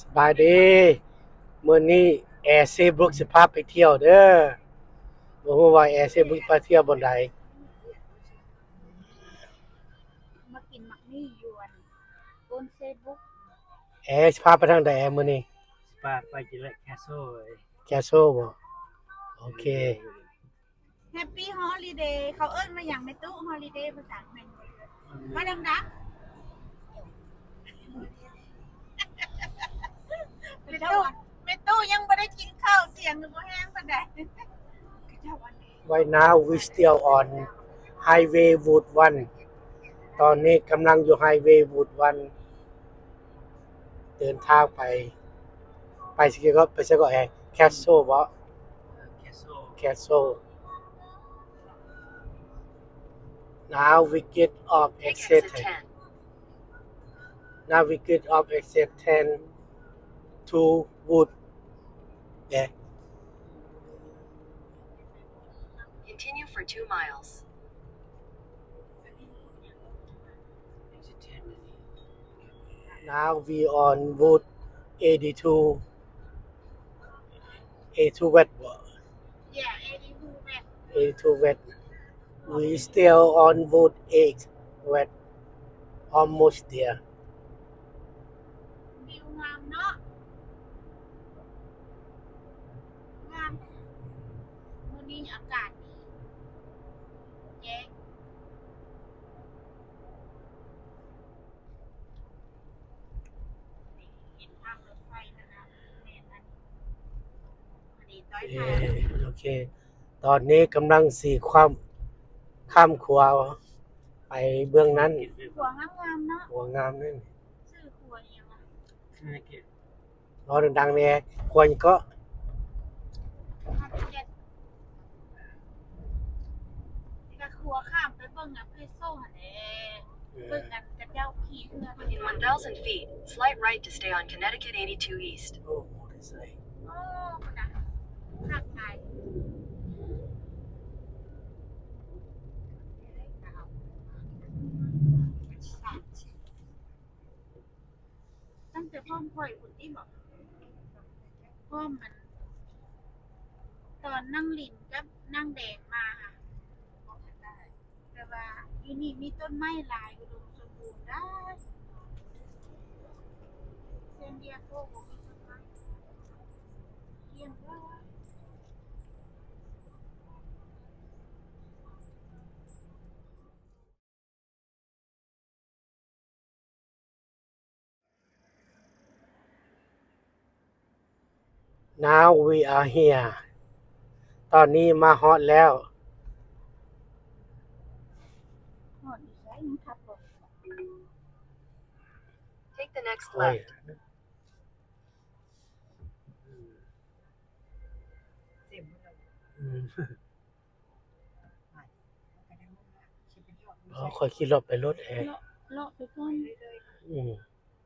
สบายดีมื้อนี้แอร์เซบรุกสิพาไปเที่ยวเด้อบ่ฮู้ว่าแอร์เซบรุกไปเที่ยวบ่อนใดมากินมักนี่อยู่อันบน Facebook แอร์สิพาไปทางใดแอร์มื้อนี้ ไปกินและแคสโซ่ แกโซบ่โอเค Happy Holiday เขาเอิ้นมาหยังแม่ตู้ Holiday ภาษาแม่นมาดังๆแม่ตู้ยังบ่ได้กินข้าวเสียงบ่แห้งปานใดเจ้าวันนี้ Right now we still on Highway Wood 1 ตอนนี้กำลังอยู่ Highway Wood 1 เดินทางไปสิก็ไปซะก็แอร์แคสโซบ่ แคสโซ่ Castle. Now we get off exit 10. Now we get off exit 10 to Wood. Yeah. Continue for 2 miles. Now we on Wood 82. A2 West. Yeah 82แม่ A2 West. We still on Wood 8 West. Almost there. วิวงามเนาะงามมื้อนี้อากาศดีแจ้งเห็นทางรถไฟนั่นน่ะแม่นอันอันนี้ต้อยทาง โอเค ตอนนี้กำลังสิข้ามขัวไปเบื้องนั้น หัวงามๆเนาะ หัวงามนั่น ชื่อครัวอีหยังวะ รอดังๆแน่ควรก็ ฮัทเจ็ดก็ครัวข้ามไปเบิ่งอันเพโซหั่นแหละเบิ่งอันกระเจ้าขี่เรือ In 1,000 feet, slight right to stay on Connecticut 82 East. โอ้โหได้ใส่ โอ้พุ่นน่ะคักหลายตั้งแต่พ่อมข่อยพุ่นที่บอกพ่อมมันตอนนั่งลิ้นกับนั่งแดงมาค่ะแต่ว่าอยู่นี่มีต้นไม้หลายอุดมสมบูรณ์ได้เซนเดียโกบ่มีต้นไม้เยี่ยมเลย Now we are here ตอนนี้มาฮอดแล้ว หอดอีไสยังขับรถ Take the next โอ้ย left. อืมอ๋อค่อยขี่รถไปรถแอร์ เลาะไปก่อน อืม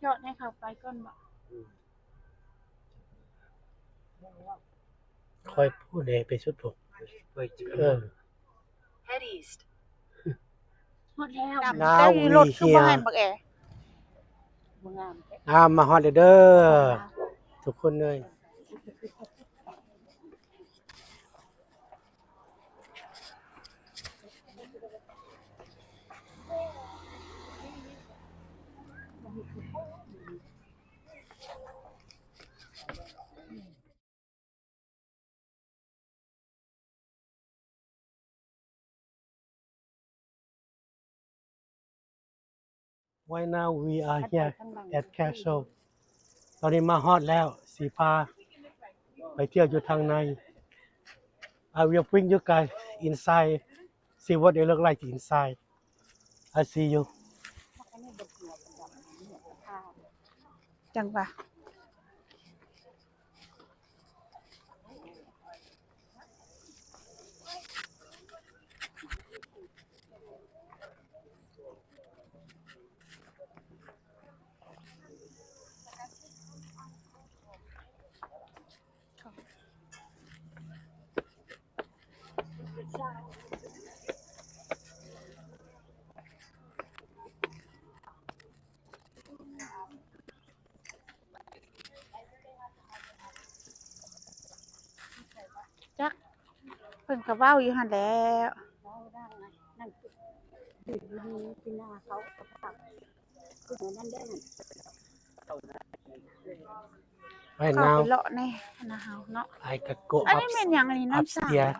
จอดให้เขาไปก่อนบ่ ค่อยพูดแอร์ไปสุดผมเออ Head east. ฮอดแล้ว Now we รถคือบ่ให้ here บักแอบ่งามแท้ มาฮอดแล้วเด้อทุกคนเลย Right now we are here at Castle ตอนนี้มาฮอดแล้วสีพาไปเที่ยวอยู่ทางใน I will bring you guys inside see what they look like inside I see you จังว่า จักเพิ่นก็เว้าอยู่หั่นแหล้ว นั่นคือที่หน้าเขาคือนั่นได้Right เข้าไป now เลาะในนะเฮาเนาะ I could go อันนี้แม่นหยังอันนี้น้ำสร้าง upstairs.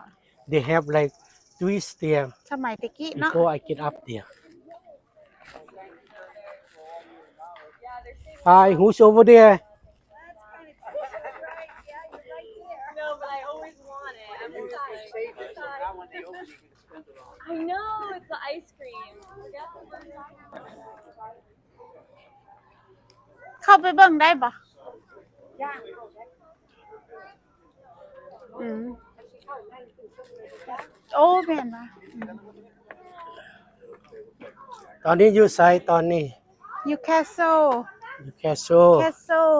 They have like 3 stairs สมัยตะกี้เนาะ before I get up there. Hi, who's over there? No, but I always want it. I'm excited. I know, it's the ice cream. เข้าไปเบิ่งได้บ่โอ้แม่นว่ะ ตอนนี้อยู่ไสตอนนี้ อยู่ Castle อยู่แคสโซ Castle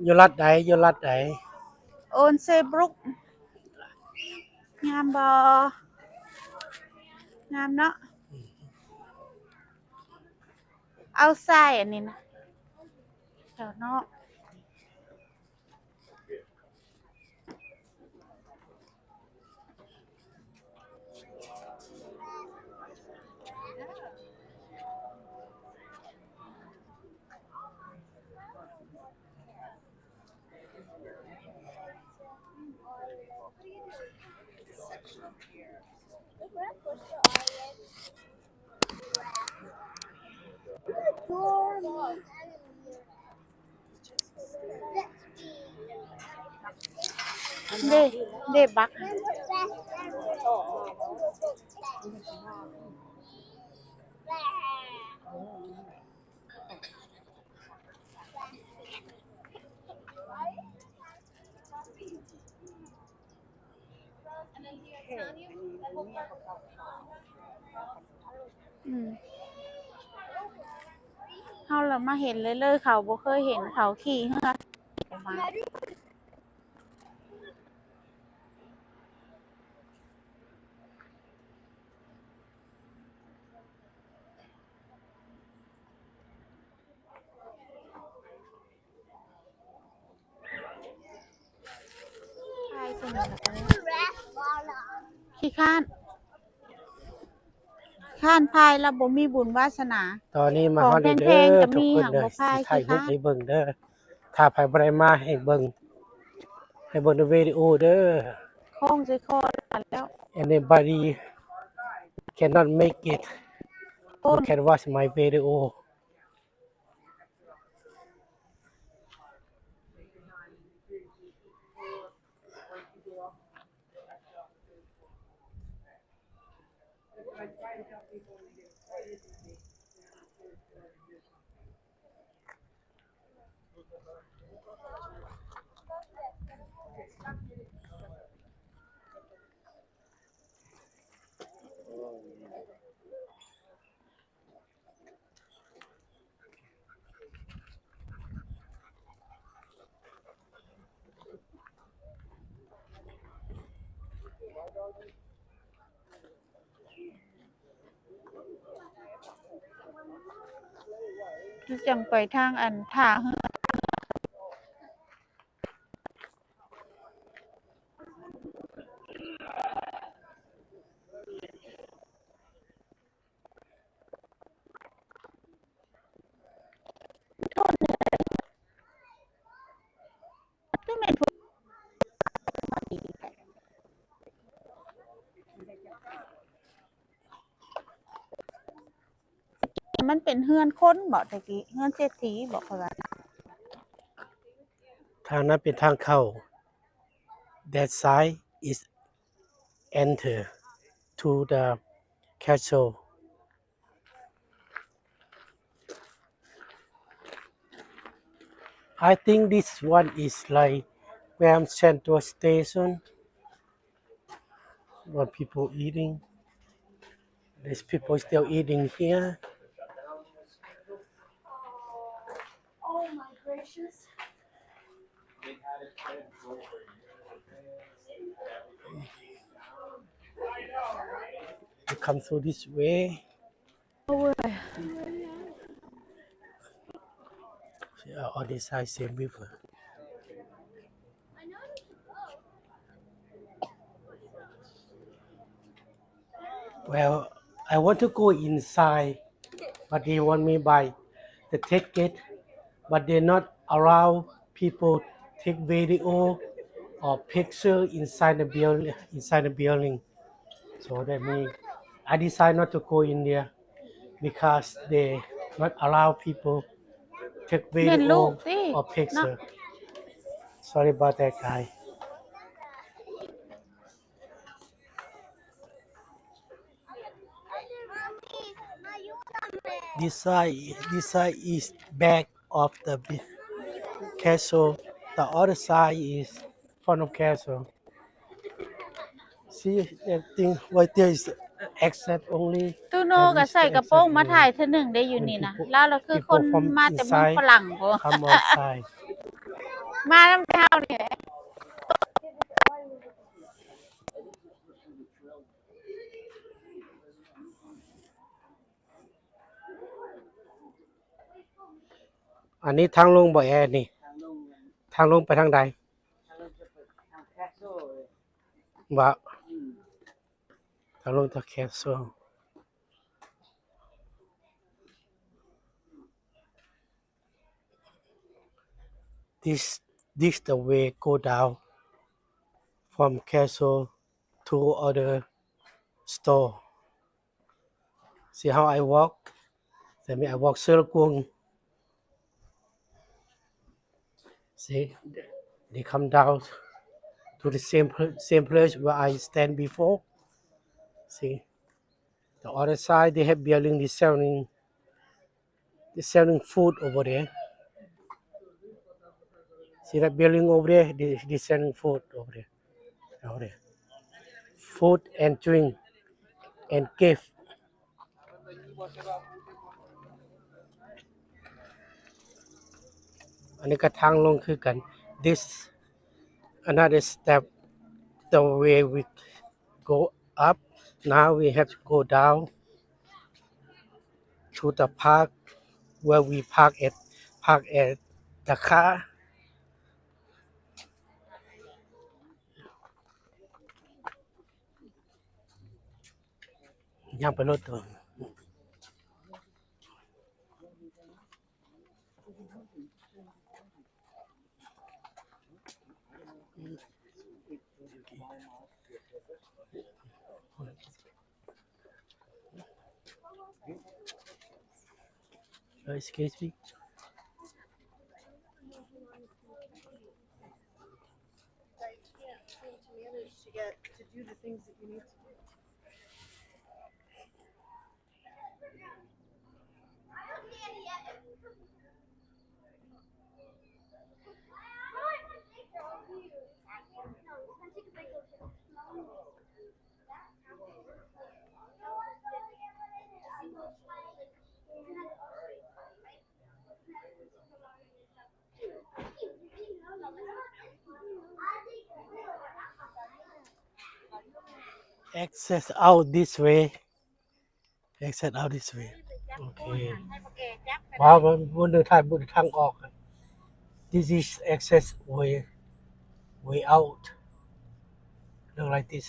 อยู่รัฐใดอยู่รัฐใด Onsebrook งามบ่งามเนาะเอาทรายอันนี้นะแถวนอกเด้บักเฮาละมาเห็นเลยเขาบ่เคยเห็นเขาขี่เฮือประมาณขี้ข้านพายแล้วบ่มีบุญวาสนา ตอนนี้มา ของ ฮอดเด้ แพง อ ๆก็ ทุ มี กคน หัง เด้อ บ่พาย สิถ่ายรูป ขี้ ให้เบิ่งเด้อถ้าไผบ่ได้มาให้เบิ่งในวิดีโอเด้อ คล้องใส่คอแล้ว Anybody cannot make it โอ้ you can watch my videoคือจังไปทางอันท่าเรือมันเป็นเฮือนคนบ่ตะกี้เฮือนเศรษฐีบ่ค่อยว่า ทางนั้นเป็นทางเข้า That side is enter to the castle I think this one is like Gram Central Station what people eating there's people still eating here Oh my gracious. you come through this way on this side same river Well, I want to go inside, but they want me buy the ticket, but they not allow people take video or picture inside the building. So that means I decide not to go in there because they not allow people take เล่นลู video กสิ or เนาะ picture. Sorry about that, guy. This side is back of the castle. The other side is front of castle. See that thing right there is exit only. ตูโน That ก็ is ใส่ the กระโปรง exit มา only. ถ่ายเทื่อหนึงได้อยู่นี่นะ People- แล้วเราคือคน people from มาแต่เมือง inside ฝรั่งบ่ come outside. มานำเฮานี่แหละ อันนี้ทางลงบ่แอนี่ ทางลงไปทางใดว่าทางลงจากแคสเซิล This the way go down from castle to other store. See how I walk? That means I walk circle. See, they come down to the same place where I stand before. See, the other side they have building they selling food over there. See that building over there? They selling food over there. Over there. Food and drink and gift. Anh ấy ก็ทางลงคือกัน This another step the way we go up. Now we have to go down to the park where we park at the car. ย่างไปรถตัว Excuse me. To do the things that you need to do. Access out this way. Exit out this way. Okay. ให้พวกแกจับไป ว้าวบนทางออก This is access way out. Look like this.